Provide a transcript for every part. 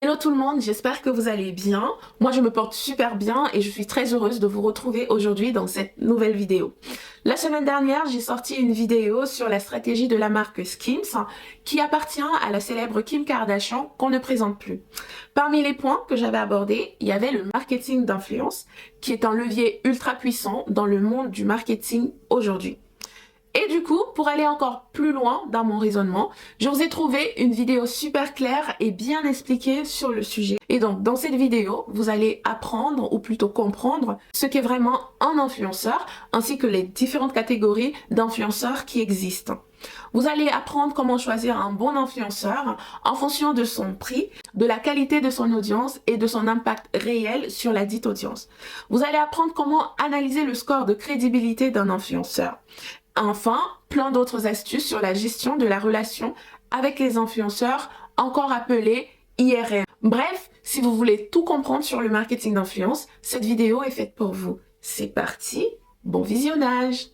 Hello tout le monde, j'espère que vous allez bien. Moi je me porte super bien et je suis très heureuse de vous retrouver aujourd'hui dans cette nouvelle vidéo. La semaine dernière, j'ai sorti une vidéo sur la stratégie de la marque Skims qui appartient à la célèbre Kim Kardashian qu'on ne présente plus. Parmi les points que j'avais abordés, il y avait le marketing d'influence qui est un levier ultra puissant dans le monde du marketing aujourd'hui. Et du coup, pour aller encore plus loin dans mon raisonnement, je vous ai trouvé une vidéo super claire et bien expliquée sur le sujet. Et donc, dans cette vidéo, vous allez apprendre, ou plutôt comprendre, ce qu'est vraiment un influenceur, ainsi que les différentes catégories d'influenceurs qui existent. Vous allez apprendre comment choisir un bon influenceur en fonction de son prix, de la qualité de son audience et de son impact réel sur la dite audience. Vous allez apprendre comment analyser le score de crédibilité d'un influenceur. Enfin, plein d'autres astuces sur la gestion de la relation avec les influenceurs, encore appelés IRM. Bref, si vous voulez tout comprendre sur le marketing d'influence, cette vidéo est faite pour vous. C'est parti, bon visionnage!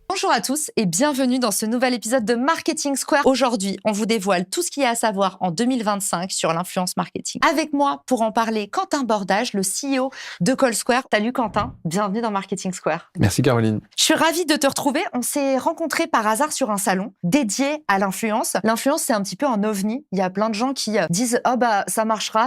Bonjour à tous et bienvenue dans ce nouvel épisode de Marketing Square. Aujourd'hui, on vous dévoile tout ce qu'il y a à savoir en 2025 sur l'influence marketing. Avec moi pour en parler, Quentin Bordage, le CEO de Call Square. Salut Quentin, bienvenue dans Marketing Square. Merci Caroline. Je suis ravie de te retrouver. On s'est rencontrés par hasard sur un salon dédié à l'influence. L'influence, c'est un petit peu un ovni. Il y a plein de gens qui disent « Oh bah ça marchera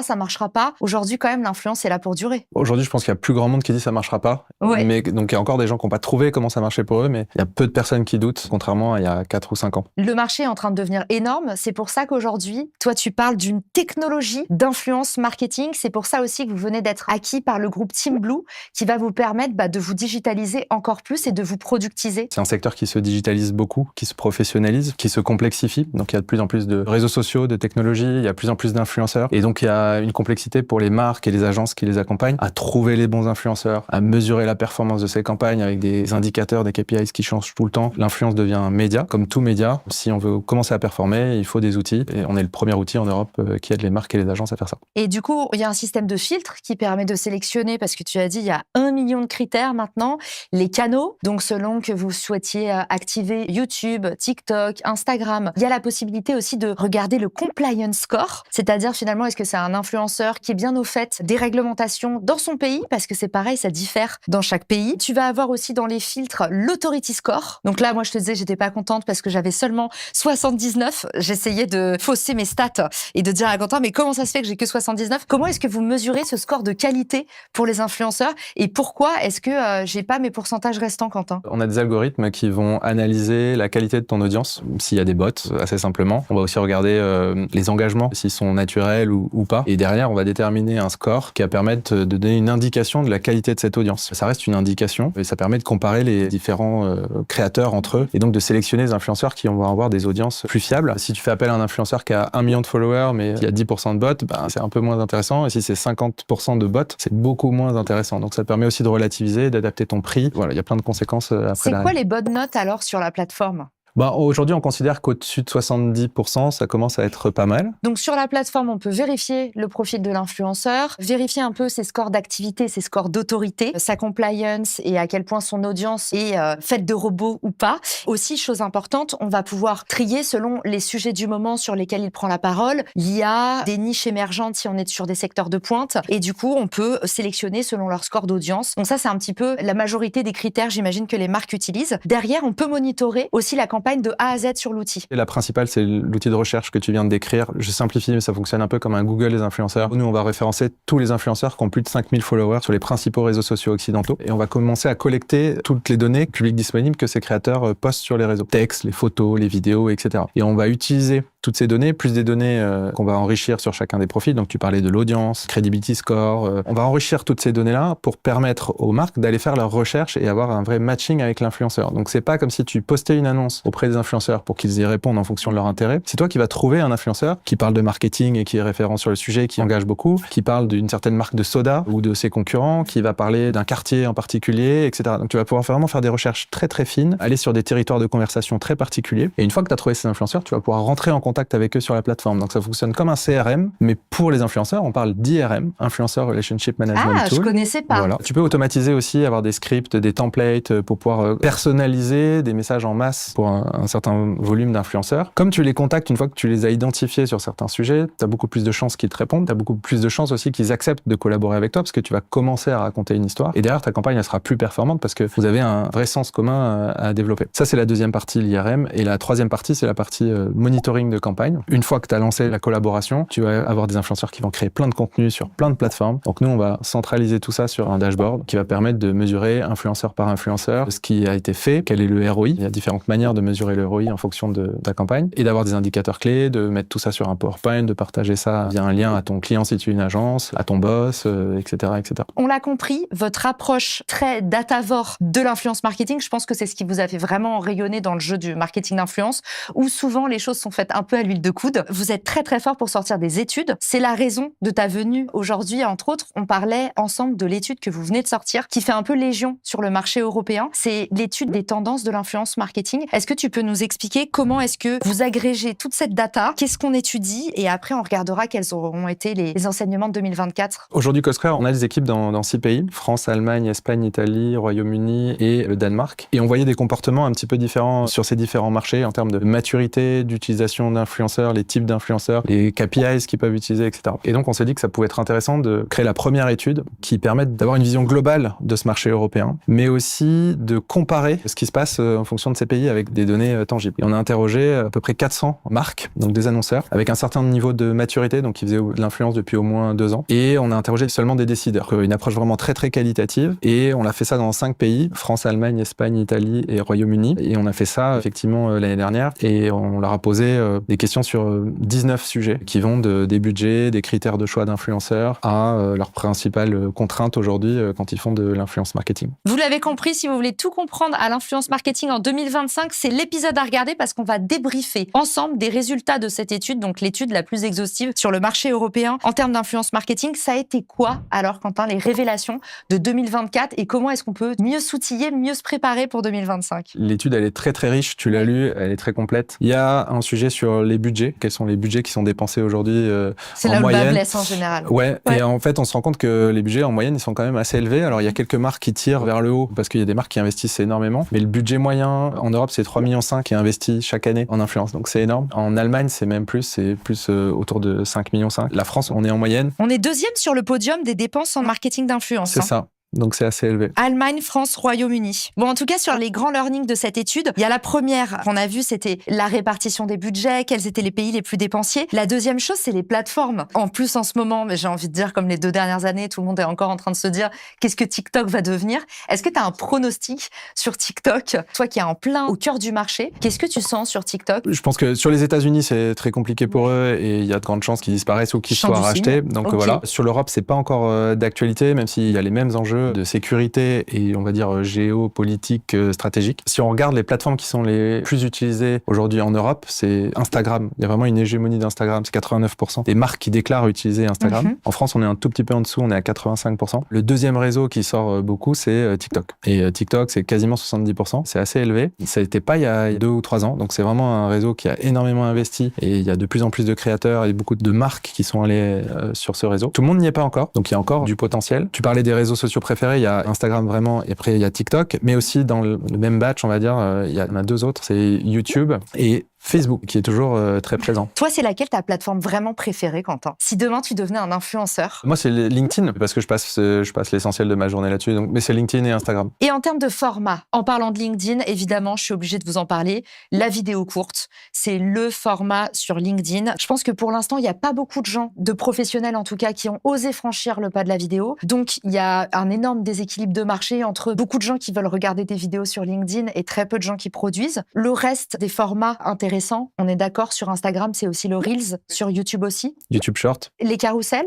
pas ». Aujourd'hui, quand même, l'influence est là pour durer. Aujourd'hui, je pense qu'il y a plus grand monde qui dit ça marchera pas. Ouais. Mais donc il y a encore des gens qui n'ont pas trouvé comment ça marchait pour eux, mais il y a peu de personnes qui doutent, contrairement à il y a 4 ou 5 ans. Le marché est en train de devenir énorme. C'est pour ça qu'aujourd'hui, toi, tu parles d'une technologie d'influence marketing. C'est pour ça aussi que vous venez d'être acquis par le groupe Team Blue, qui va vous permettre de vous digitaliser encore plus et de vous productiser. C'est un secteur qui se digitalise beaucoup, qui se professionnalise, qui se complexifie. Donc il y a de plus en plus de réseaux sociaux, de technologies, il y a de plus en plus d'influenceurs. Et donc il y a une complexité pour les marques et les agences qui les accompagnent à trouver les bons influenceurs, à mesurer la performance de ces campagnes avec des indicateurs, des KPIs qui changent tout le temps. L'influence devient un média. Comme tout média, si on veut commencer à performer, il faut des outils. Et on est le premier outil en Europe qui aide les marques et les agences à faire ça. Et du coup, il y a un système de filtre qui permet de sélectionner, parce que tu as dit, il y a 1 million de critères maintenant, les canaux. Donc, selon que vous souhaitiez activer YouTube, TikTok, Instagram, il y a la possibilité aussi de regarder le compliance score. C'est-à-dire, finalement, est-ce que c'est un influenceur qui est bien au fait des réglementations dans son pays? Parce que c'est pareil, ça diffère dans chaque pays. Tu vas avoir aussi dans les filtres l'authority score. Donc là, moi, je te disais, j'étais pas contente parce que j'avais seulement 79. J'essayais de fausser mes stats et de dire à Quentin, mais comment ça se fait que j'ai que 79? Comment est-ce que vous mesurez ce score de qualité pour les influenceurs? Et pourquoi est-ce que j'ai pas mes pourcentages restants, Quentin? On a des algorithmes qui vont analyser la qualité de ton audience, s'il y a des bots, assez simplement. On va aussi regarder les engagements, s'ils sont naturels ou pas. Et derrière, on va déterminer un score qui va permettre de donner une indication de la qualité de cette audience. Ça reste une indication et ça permet de comparer les différents créateurs entre eux et donc de sélectionner les influenceurs qui vont avoir des audiences plus fiables. Si tu fais appel à un influenceur qui a 1 million de followers mais qui a 10% de bots, c'est un peu moins intéressant. Et si c'est 50% de bots, c'est beaucoup moins intéressant. Donc ça te permet aussi de relativiser, d'adapter ton prix. Voilà, il y a plein de conséquences après. C'est quoi les bonnes notes alors sur la plateforme? Aujourd'hui, on considère qu'au-dessus de 70%, ça commence à être pas mal. Donc, sur la plateforme, on peut vérifier le profil de l'influenceur, vérifier un peu ses scores d'activité, ses scores d'autorité, sa compliance et à quel point son audience est faite de robots ou pas. Aussi, chose importante, on va pouvoir trier selon les sujets du moment sur lesquels il prend la parole. Il y a des niches émergentes si on est sur des secteurs de pointe. Et du coup, on peut sélectionner selon leur score d'audience. Donc ça, c'est un petit peu la majorité des critères, j'imagine, que les marques utilisent. Derrière, on peut monitorer aussi la campagne de A à Z sur l'outil. Et la principale, c'est l'outil de recherche que tu viens de décrire. Je simplifie, mais ça fonctionne un peu comme un Google des influenceurs. Nous, on va référencer tous les influenceurs qui ont plus de 5000 followers sur les principaux réseaux sociaux occidentaux. Et on va commencer à collecter toutes les données publiques disponibles que ces créateurs postent sur les réseaux. Textes, les photos, les vidéos, etc. Et on va utiliser toutes ces données, plus des données qu'on va enrichir sur chacun des profils. Donc, tu parlais de l'audience, credibility score. On va enrichir toutes ces données-là pour permettre aux marques d'aller faire leurs recherches et avoir un vrai matching avec l'influenceur. Donc, c'est pas comme si tu postais une annonce auprès des influenceurs pour qu'ils y répondent en fonction de leur intérêt. C'est toi qui vas trouver un influenceur qui parle de marketing et qui est référent sur le sujet, qui engage beaucoup, qui parle d'une certaine marque de soda ou de ses concurrents, qui va parler d'un quartier en particulier, etc. Donc, tu vas pouvoir vraiment faire des recherches très, très fines, aller sur des territoires de conversation très particuliers. Et une fois que tu as trouvé ces influenceurs, tu vas pouvoir rentrer en contact avec eux sur la plateforme. Donc ça fonctionne comme un CRM, mais pour les influenceurs, on parle d'IRM, Influencer Relationship Management Tool. Je connaissais pas. Voilà. Tu peux automatiser aussi, avoir des scripts, des templates pour pouvoir personnaliser des messages en masse pour un certain volume d'influenceurs. Comme tu les contactes une fois que tu les as identifiés sur certains sujets, tu as beaucoup plus de chances qu'ils te répondent, tu as beaucoup plus de chances aussi qu'ils acceptent de collaborer avec toi parce que tu vas commencer à raconter une histoire et derrière ta campagne elle sera plus performante parce que vous avez un vrai sens commun à développer. Ça c'est la deuxième partie, l'IRM, et la troisième partie c'est la partie monitoring de campagne. Une fois que tu as lancé la collaboration, tu vas avoir des influenceurs qui vont créer plein de contenus sur plein de plateformes. Donc nous on va centraliser tout ça sur un dashboard qui va permettre de mesurer influenceur par influenceur ce qui a été fait, quel est le ROI. Il y a différentes manières de mesurer le ROI en fonction de ta campagne et d'avoir des indicateurs clés, de mettre tout ça sur un PowerPoint, de partager ça via un lien à ton client si tu es une agence, à ton boss, etc., etc. On l'a compris, votre approche très datavore de l'influence marketing, je pense que c'est ce qui vous a fait vraiment rayonner dans le jeu du marketing d'influence, où souvent les choses sont faites un peu à l'huile de coude. Vous êtes très très fort pour sortir des études. C'est la raison de ta venue aujourd'hui. Entre autres, on parlait ensemble de l'étude que vous venez de sortir, qui fait un peu légion sur le marché européen. C'est l'étude des tendances de l'influence marketing. Est-ce que tu peux nous expliquer comment est-ce que vous agrégez toute cette data? Qu'est-ce qu'on étudie? Et après, on regardera quels auront été les enseignements de 2024. Aujourd'hui, Cosquare, on a des équipes dans 6 pays. France, Allemagne, Espagne, Italie, Royaume-Uni et le Danemark. Et on voyait des comportements un petit peu différents sur ces différents marchés en termes de maturité, d'utilisation d'influenceurs, les types d'influenceurs, les KPIs qu'ils peuvent utiliser, etc. Et donc, on s'est dit que ça pouvait être intéressant de créer la première étude qui permette d'avoir une vision globale de ce marché européen, mais aussi de comparer ce qui se passe en fonction de ces pays avec des données tangibles. Et on a interrogé à peu près 400 marques, donc des annonceurs, avec un certain niveau de maturité, donc qui faisaient de l'influence depuis au moins 2 ans. Et on a interrogé seulement des décideurs. Une approche vraiment très très qualitative. Et on a fait ça dans 5 pays, France, Allemagne, Espagne, Italie et Royaume-Uni. Et on a fait ça effectivement l'année dernière. Et on leur a posé des questions sur 19 sujets qui vont des budgets, des critères de choix d'influenceurs à leurs principales contraintes aujourd'hui quand ils font de l'influence marketing. Vous l'avez compris, si vous voulez tout comprendre à l'influence marketing en 2025, c'est l'épisode à regarder parce qu'on va débriefer ensemble des résultats de cette étude, donc l'étude la plus exhaustive sur le marché européen en termes d'influence marketing. Ça a été quoi alors, Quentin, les révélations de 2024 et comment est-ce qu'on peut mieux s'outiller, mieux se préparer pour 2025? L'étude, elle est très très riche, tu l'as lu, elle est très complète. Il y a un sujet sur les budgets, quels sont les budgets qui sont dépensés aujourd'hui c'est en là où moyenne. le bas blesse en général. Ouais, et en fait, on se rend compte que les budgets en moyenne, ils sont quand même assez élevés. Alors, il y a quelques marques qui tirent vers le haut parce qu'il y a des marques qui investissent énormément, mais le budget moyen en Europe, c'est 3,5 millions qui est investi chaque année en influence, donc c'est énorme. En Allemagne, c'est même plus, c'est plus autour de 5,5 millions. La France, on est en moyenne. On est deuxième sur le podium des dépenses en marketing d'influence. C'est ça. Donc c'est assez élevé. Allemagne, France, Royaume-Uni. Bon, en tout cas, sur les grands learnings de cette étude, il y a la première qu'on a vue, c'était la répartition des budgets, quels étaient les pays les plus dépensiers. La deuxième chose, c'est les plateformes. En plus, en ce moment, mais j'ai envie de dire, comme les 2 dernières années, tout le monde est encore en train de se dire qu'est-ce que TikTok va devenir. Est-ce que tu as un pronostic sur TikTok? Toi qui es en plein au cœur du marché, qu'est-ce que tu sens sur TikTok? Je pense que sur les États-Unis, c'est très compliqué pour eux et il y a de grandes chances qu'ils disparaissent ou qu'ils soient rachetés. Donc okay. Voilà. Sur l'Europe, c'est pas encore d'actualité, même s'il y a les mêmes enjeux de sécurité et on va dire géopolitique, stratégique. Si on regarde les plateformes qui sont les plus utilisées aujourd'hui en Europe, c'est Instagram. Il y a vraiment une hégémonie d'Instagram, c'est 89% des marques qui déclarent utiliser Instagram. En France, on est un tout petit peu en dessous, on est à 85%. Le deuxième réseau qui sort beaucoup, c'est TikTok. Et TikTok, c'est quasiment 70%. C'est assez élevé. Ça n'était pas il y a 2 ou 3 ans, donc c'est vraiment un réseau qui a énormément investi et il y a de plus en plus de créateurs et beaucoup de marques qui sont allées sur ce réseau. Tout le monde n'y est pas encore, donc il y a encore du potentiel. Tu parlais des réseaux sociaux préférés, il y a Instagram vraiment, et après il y a TikTok, mais aussi dans le même batch, on va dire, il y en a 2 autres, c'est YouTube et Facebook, qui est toujours très présent. Toi, c'est laquelle ta plateforme vraiment préférée, Quentin? Si demain, tu devenais un influenceur? Moi, c'est LinkedIn, parce que je passe l'essentiel de ma journée là-dessus. Donc, mais c'est LinkedIn et Instagram. Et en termes de format, en parlant de LinkedIn, évidemment, je suis obligée de vous en parler. La vidéo courte, c'est le format sur LinkedIn. Je pense que pour l'instant, il n'y a pas beaucoup de gens, de professionnels en tout cas, qui ont osé franchir le pas de la vidéo. Donc, il y a un énorme déséquilibre de marché entre beaucoup de gens qui veulent regarder des vidéos sur LinkedIn et très peu de gens qui produisent. Le reste des formats intéressants, on est d'accord, sur Instagram, c'est aussi le Reels, sur YouTube aussi. YouTube Short. Les carousels.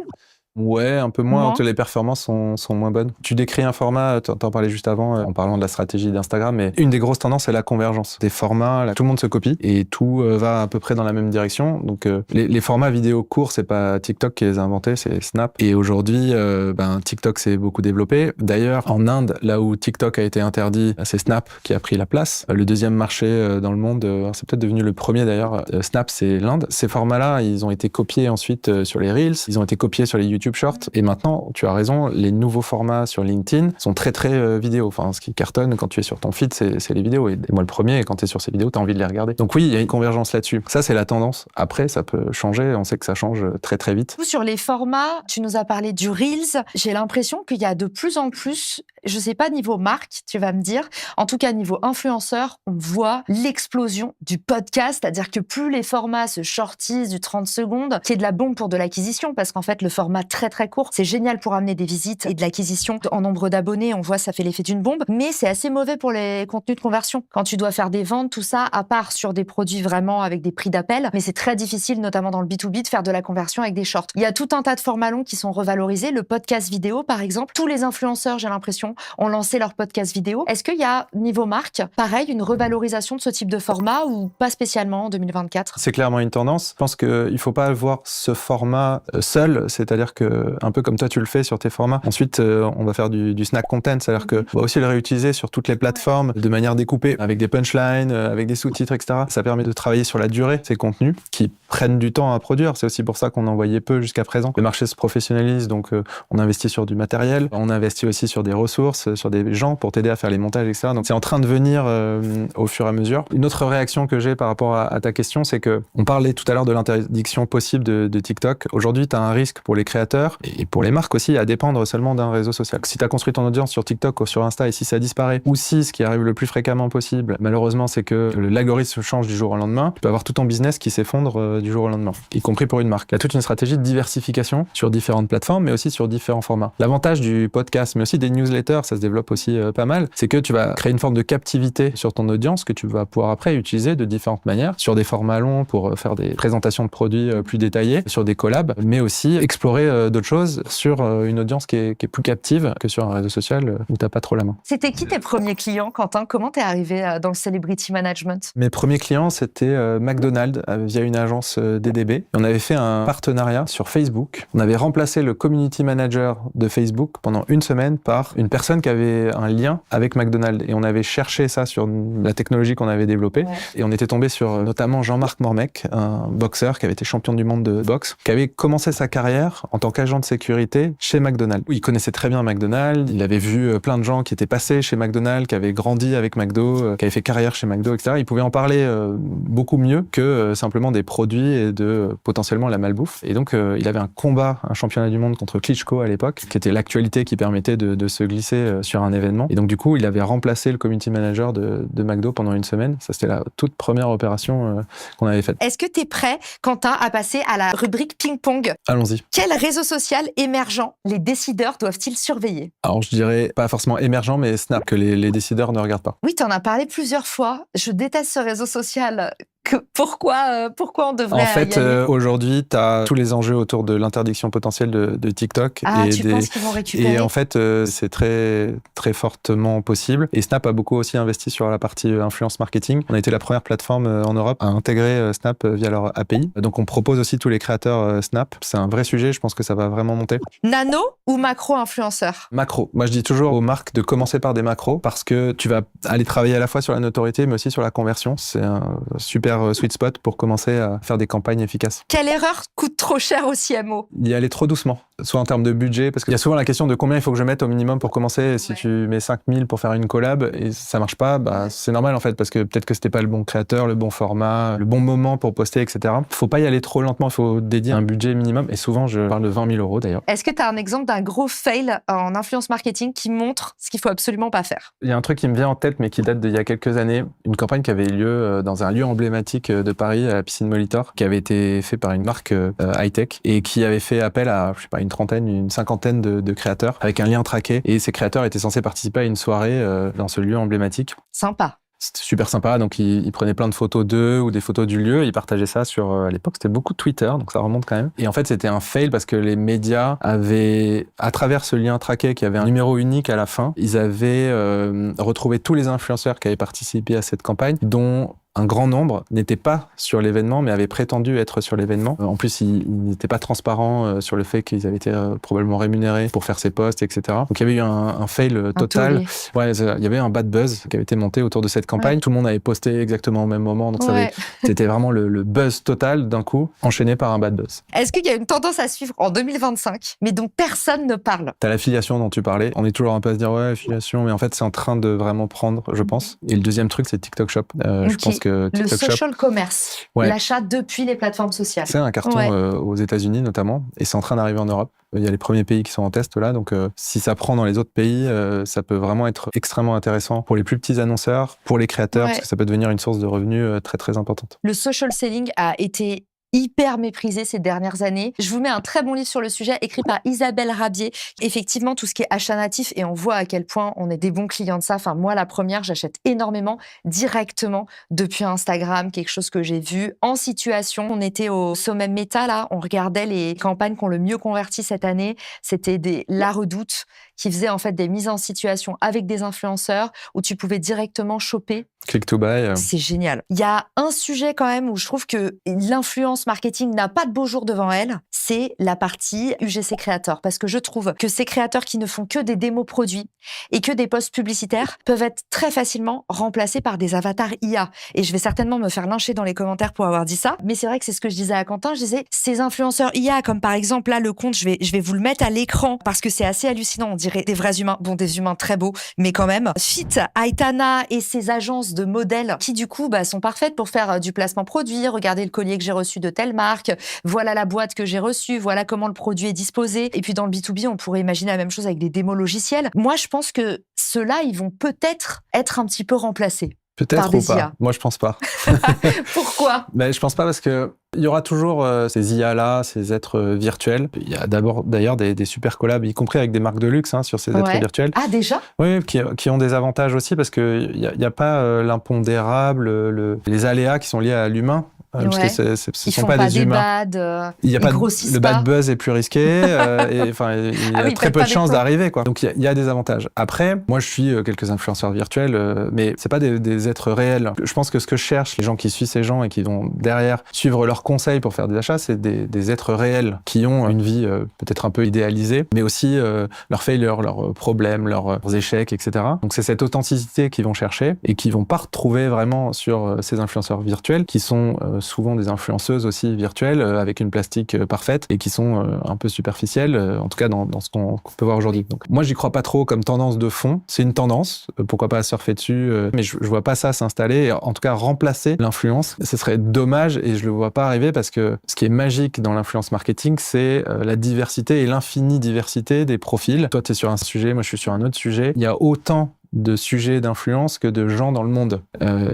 Ouais, un peu moins. Les performances sont moins bonnes. Tu décris un format, t'en parlais juste avant, en parlant de la stratégie d'Instagram, mais une des grosses tendances, c'est la convergence. Des formats, là, tout le monde se copie et tout va à peu près dans la même direction. Donc, les formats vidéo courts, c'est pas TikTok qui les a inventés, c'est Snap. Et aujourd'hui, TikTok s'est beaucoup développé. D'ailleurs, en Inde, là où TikTok a été interdit, c'est Snap qui a pris la place. Le deuxième marché dans le monde, c'est peut-être devenu le premier d'ailleurs. Snap, c'est l'Inde. Ces formats-là, ils ont été copiés ensuite sur les Reels, ils ont été copiés sur les YouTube Short. Et maintenant, tu as raison, les nouveaux formats sur LinkedIn sont très très vidéo. Enfin, ce qui cartonne quand tu es sur ton feed, c'est les vidéos. Et moi, le premier, quand tu es sur ces vidéos, tu as envie de les regarder. Donc oui, il y a une convergence là-dessus. Ça, c'est la tendance. Après, ça peut changer. On sait que ça change très très vite. Sur les formats, tu nous as parlé du Reels. J'ai l'impression qu'il y a de plus en plus, je sais pas niveau marque, tu vas me dire, en tout cas niveau influenceur, on voit l'explosion du podcast. C'est-à-dire que plus les formats se shortisent du 30 secondes, qui est de la bombe pour de l'acquisition, parce qu'en fait, le format très très court, c'est génial pour amener des visites et de l'acquisition en nombre d'abonnés. On voit, ça fait l'effet d'une bombe, mais c'est assez mauvais pour les contenus de conversion. Quand tu dois faire des ventes, tout ça, à part sur des produits vraiment avec des prix d'appel, mais c'est très difficile, notamment dans le B2B, de faire de la conversion avec des shorts. Il y a tout un tas de formats longs qui sont revalorisés. Le podcast vidéo, par exemple, tous les influenceurs, j'ai l'impression, ont lancé leur podcast vidéo. Est-ce qu'il y a, niveau marque, pareil, une revalorisation de ce type de format ou pas spécialement en 2024? C'est clairement une tendance. Je pense qu'il faut pas voir ce format seul, c'est-à-dire que un peu comme toi tu le fais sur tes formats. Ensuite, on va faire du snack content, c'est-à-dire que on va aussi le réutiliser sur toutes les plateformes de manière découpée, avec des punchlines, avec des sous-titres, etc. Ça permet de travailler sur la durée ces contenus qui prennent du temps à produire. C'est aussi pour ça qu'on en voyait peu jusqu'à présent. Le marché se professionnalise, donc on investit sur du matériel, on investit aussi sur des ressources, sur des gens pour t'aider à faire les montages, etc. Donc c'est en train de venir au fur et à mesure. Une autre réaction que j'ai par rapport à ta question, c'est que on parlait tout à l'heure de l'interdiction possible de TikTok. Aujourd'hui, tu as un risque pour les créateurs et pour les marques aussi à dépendre seulement d'un réseau social. Si tu as construit ton audience sur TikTok ou sur Insta et si ça disparaît, ou si ce qui arrive le plus fréquemment possible, malheureusement, c'est que l'algorithme change du jour au lendemain, tu peux avoir tout ton business qui s'effondre du jour au lendemain, y compris pour une marque. Il y a toute une stratégie de diversification sur différentes plateformes, mais aussi sur différents formats. L'avantage du podcast, mais aussi des newsletters, ça se développe aussi pas mal, c'est que tu vas créer une forme de captivité sur ton audience que tu vas pouvoir après utiliser de différentes manières, sur des formats longs pour faire des présentations de produits plus détaillées, sur des collabs, mais aussi explorer d'autres choses sur une audience qui est plus captive que sur un réseau social où t'as pas trop la main. C'était qui tes premiers clients, Quentin? Comment t'es arrivé dans le celebrity management? Mes premiers clients, c'était McDonald's via une agence DDB. On avait fait un partenariat sur Facebook. On avait remplacé le community manager de Facebook pendant une semaine par une personne qui avait un lien avec McDonald's. Et on avait cherché ça sur la technologie qu'on avait développée. Ouais. Et on était tombé sur notamment Jean-Marc Mormec, un boxeur qui avait été champion du monde de boxe, qui avait commencé sa carrière en tant qu'agent de sécurité chez McDonald's. Il connaissait très bien McDonald's, il avait vu plein de gens qui étaient passés chez McDonald's, qui avaient grandi avec McDo, qui avaient fait carrière chez McDo, etc. Il pouvait en parler beaucoup mieux que simplement des produits et de potentiellement la malbouffe. Et donc, il avait un championnat du monde contre Klitschko à l'époque, qui était l'actualité qui permettait de se glisser sur un événement. Et donc, du coup, il avait remplacé le community manager de McDo pendant une semaine. Ça, c'était la toute première opération qu'on avait faite. Est-ce que tu es prêt, Quentin, à passer à la rubrique ping-pong? Allons-y. Quel réseau social émergent les décideurs doivent-ils surveiller? Alors, je dirais pas forcément émergent, mais Snap, que les décideurs ne regardent pas. Oui, tu en as parlé plusieurs fois. Je déteste ce réseau social. Pourquoi on devrait En fait, aujourd'hui, tu as tous les enjeux autour de l'interdiction potentielle de TikTok. Ah, tu penses qu'ils vont récupérer? Et en fait, c'est très, très fortement possible. Et Snap a beaucoup aussi investi sur la partie influence marketing. On a été la première plateforme en Europe à intégrer Snap via leur API. Donc, on propose aussi tous les créateurs Snap. C'est un vrai sujet. Je pense que ça va vraiment monter. Nano ou macro-influenceur? Macro. Moi, je dis toujours aux marques de commencer par des macros parce que tu vas aller travailler à la fois sur la notoriété, mais aussi sur la conversion. C'est un super sweet spot pour commencer à faire des campagnes efficaces. Quelle erreur coûte trop cher au CMO? Y aller trop doucement, soit en termes de budget, parce qu'il y a souvent la question de combien il faut que je mette au minimum pour commencer. Si tu mets 5 000 pour faire une collab et ça marche pas, bah, c'est normal en fait, parce que peut-être que c'était pas le bon créateur, le bon format, le bon moment pour poster, etc. Faut pas y aller trop lentement, il faut dédier un budget minimum, et souvent je parle de 20 000 euros d'ailleurs. Est-ce que tu as un exemple d'un gros fail en influence marketing qui montre ce qu'il faut absolument pas faire? Il y a un truc qui me vient en tête, mais qui date d'il y a quelques années, une campagne qui avait eu lieu dans un lieu emblématique de Paris, à la piscine Molitor, qui avait été fait par une marque high-tech et qui avait fait appel à, je sais pas, une cinquantaine de créateurs avec un lien traqué. Et ces créateurs étaient censés participer à une soirée dans ce lieu emblématique. Sympa. C'était super sympa, donc ils prenaient plein de photos d'eux ou des photos du lieu, et ils partageaient ça sur, à l'époque, c'était beaucoup Twitter, donc ça remonte quand même. Et en fait, c'était un fail parce que les médias avaient, à travers ce lien traqué qui avait un numéro unique à la fin, ils avaient retrouvé tous les influenceurs qui avaient participé à cette campagne, dont un grand nombre n'étaient pas sur l'événement, mais avaient prétendu être sur l'événement. En plus, ils n'étaient pas transparents sur le fait qu'ils avaient été probablement rémunérés pour faire ces posts, etc. Donc, il y avait eu un fail total. Ouais, il y avait un bad buzz qui avait été monté autour de cette campagne. Ouais. Tout le monde avait posté exactement au même moment. Donc, c'était vraiment le buzz total d'un coup, enchaîné par un bad buzz. Est-ce qu'il y a une tendance à suivre en 2025, mais dont personne ne parle? T'as l'affiliation dont tu parlais. On est toujours un peu à se dire, ouais, affiliation, mais en fait, c'est en train de vraiment prendre, je pense. Et le deuxième truc, c'est TikTok Shop. Je pense que TikTok le social Shop, commerce, l'achat depuis les plateformes sociales. C'est un carton aux États-Unis notamment, et c'est en train d'arriver en Europe. Il y a les premiers pays qui sont en test là, donc si ça prend dans les autres pays, ça peut vraiment être extrêmement intéressant pour les plus petits annonceurs, pour les créateurs, parce que ça peut devenir une source de revenus très très importante. Le social selling a été hyper méprisé ces dernières années. Je vous mets un très bon livre sur le sujet, écrit par Isabelle Rabier. Effectivement, tout ce qui est achat natif, et on voit à quel point on est des bons clients de ça. Enfin, moi, la première, j'achète énormément directement depuis Instagram, quelque chose que j'ai vu en situation. On était au sommet Meta, là, on regardait les campagnes qui ont le mieux converti cette année. C'était La Redoute, qui faisait en fait des mises en situation avec des influenceurs où tu pouvais directement choper. Click to buy. C'est génial. Il y a un sujet quand même où je trouve que l'influence marketing n'a pas de beau jour devant elle, c'est la partie UGC créateur. Parce que je trouve que ces créateurs qui ne font que des démos produits et que des posts publicitaires peuvent être très facilement remplacés par des avatars IA. Et je vais certainement me faire lyncher dans les commentaires pour avoir dit ça. Mais c'est vrai que c'est ce que je disais à Quentin. Je disais, ces influenceurs IA, comme par exemple là, le compte, je vais vous le mettre à l'écran parce que c'est assez hallucinant. On dirait des vrais humains. Bon, des humains très beaux, mais quand même. Fit, Aitana et ses agences de modèles qui du coup sont parfaites pour faire du placement produit. Regardez le collier que j'ai reçu de telle marque, voilà la boîte que j'ai reçue, voilà comment le produit est disposé. Et puis dans le B2B, on pourrait imaginer la même chose avec des démos logiciels. Moi, je pense que ceux-là, ils vont peut-être être un petit peu remplacés. Peut-être ou pas. IA. Moi, je pense pas. Pourquoi? Je pense pas parce que il y aura toujours ces IA-là, ces êtres virtuels. Il y a d'ailleurs des super collabs, y compris avec des marques de luxe sur ces êtres virtuels. Ah, déjà? Oui, qui ont des avantages aussi parce qu'il n'y a pas l'impondérable, les aléas qui sont liés à l'humain. Parce que ce ne sont pas des humains. Il y a pas le bad buzz est plus risqué. Il y a très peu de chances d'arriver, quoi. Donc il y a des avantages. Après, moi je suis quelques influenceurs virtuels, mais c'est pas des êtres réels. Je pense que ce que je cherche, les gens qui suivent ces gens et qui vont derrière suivre leurs conseils pour faire des achats, c'est des êtres réels qui ont une vie peut-être un peu idéalisée, mais aussi leurs failures, leurs problèmes, leurs échecs, etc. Donc c'est cette authenticité qu'ils vont chercher et qu'ils vont pas retrouver vraiment sur ces influenceurs virtuels qui sont souvent des influenceuses aussi virtuelles avec une plastique parfaite et qui sont un peu superficielles, en tout cas dans ce qu'on peut voir aujourd'hui. Donc moi j'y crois pas trop comme tendance de fond. C'est une tendance, pourquoi pas surfer dessus, mais je vois pas ça s'installer. Et en tout cas remplacer l'influence, ce serait dommage et je le vois pas arriver parce que ce qui est magique dans l'influence marketing, c'est la diversité et l'infinie diversité des profils. Toi tu es sur un sujet, moi je suis sur un autre sujet. Il y a autant de sujets d'influence que de gens dans le monde.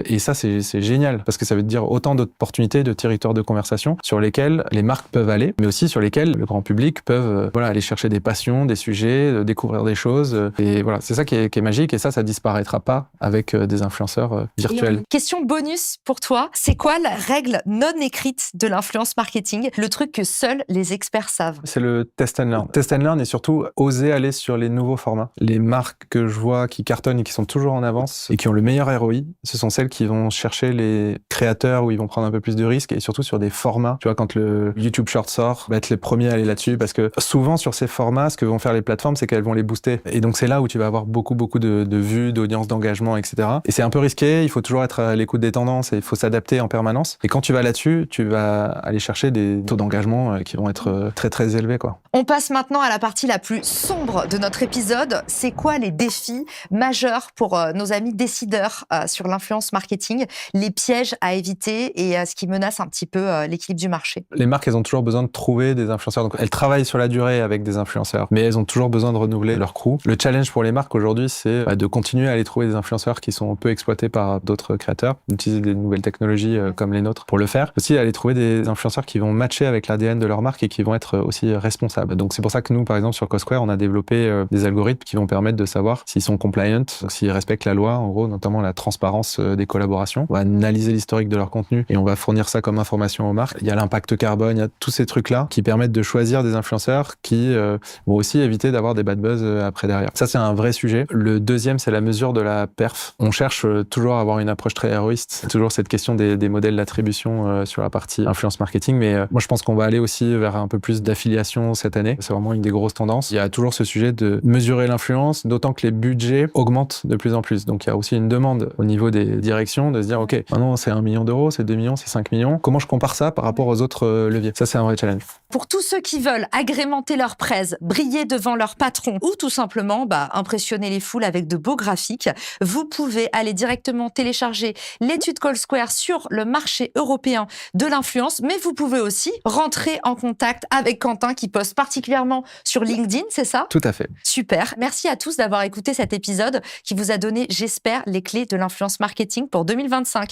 Et ça, c'est génial, parce que ça veut dire autant d'opportunités, de territoires de conversation sur lesquels les marques peuvent aller, mais aussi sur lesquels le grand public peut aller chercher des passions, des sujets, découvrir des choses. Et voilà, c'est ça qui est magique, et ça disparaîtra pas avec des influenceurs virtuels. Question bonus pour toi, c'est quoi la règle non écrite de l'influence marketing, le truc que seuls les experts savent? C'est le test and learn. Test and learn et surtout oser aller sur les nouveaux formats. Les marques que je vois qui cartonnent et qui sont toujours en avance et qui ont le meilleur ROI, ce sont celles qui vont chercher les créateurs où ils vont prendre un peu plus de risques et surtout sur des formats. Tu vois, quand le YouTube Short sort, va être les premiers à aller là-dessus parce que souvent sur ces formats, ce que vont faire les plateformes, c'est qu'elles vont les booster. Et donc c'est là où tu vas avoir beaucoup de vues, d'audience, d'engagement, etc. Et c'est un peu risqué, il faut toujours être à l'écoute des tendances et il faut s'adapter en permanence. Et quand tu vas là-dessus, tu vas aller chercher des taux d'engagement qui vont être très très élevés, quoi. On passe maintenant à la partie la plus sombre de notre épisode. C'est quoi les défis majeurs pour nos amis décideurs sur l'influence marketing, les pièges à éviter et ce qui menace un petit peu l'équilibre du marché? Les marques, elles ont toujours besoin de trouver des influenceurs. Donc, elles travaillent sur la durée avec des influenceurs, mais elles ont toujours besoin de renouveler leur crew. Le challenge pour les marques aujourd'hui, c'est de continuer à aller trouver des influenceurs qui sont peu exploités par d'autres créateurs, d'utiliser des nouvelles technologies comme les nôtres pour le faire. Aussi, aller trouver des influenceurs qui vont matcher avec l'ADN de leur marque et qui vont être aussi responsables. Donc, c'est pour ça que nous, par exemple, sur Cosquare, on a développé des algorithmes qui vont permettre de savoir s'ils sont compliant donc s'ils respectent la loi, en gros, notamment la transparence des collaborations. On va analyser l'historique de leur contenu et on va fournir ça comme information aux marques. Il y a l'impact carbone, il y a tous ces trucs-là qui permettent de choisir des influenceurs qui vont aussi éviter d'avoir des bad buzz après derrière. Ça, c'est un vrai sujet. Le deuxième, c'est la mesure de la perf. On cherche toujours à avoir une approche très héroïste. C'est toujours cette question des modèles d'attribution sur la partie influence marketing, mais moi, je pense qu'on va aller aussi vers un peu plus d'affiliation cette année. C'est vraiment une des grosses tendances. Il y a toujours ce sujet de mesurer l'influence, d'autant que les budgets augmentent de plus en plus. Donc, il y a aussi une demande au niveau des directions de se dire, OK, maintenant, c'est 1 million d'euros, c'est 2 millions, c'est 5 millions. Comment je compare ça par rapport aux autres leviers? Ça, c'est un vrai challenge. Pour tous ceux qui veulent agrémenter leur presse, briller devant leur patron ou tout simplement impressionner les foules avec de beaux graphiques, vous pouvez aller directement télécharger l'étude Call Square sur le marché européen de l'influence, mais vous pouvez aussi rentrer en contact avec Quentin qui poste particulièrement sur LinkedIn, c'est ça? Tout à fait. Super. Merci à tous d'avoir écouté cet épisode qui vous a donné, j'espère, les clés de l'influence marketing pour 2025.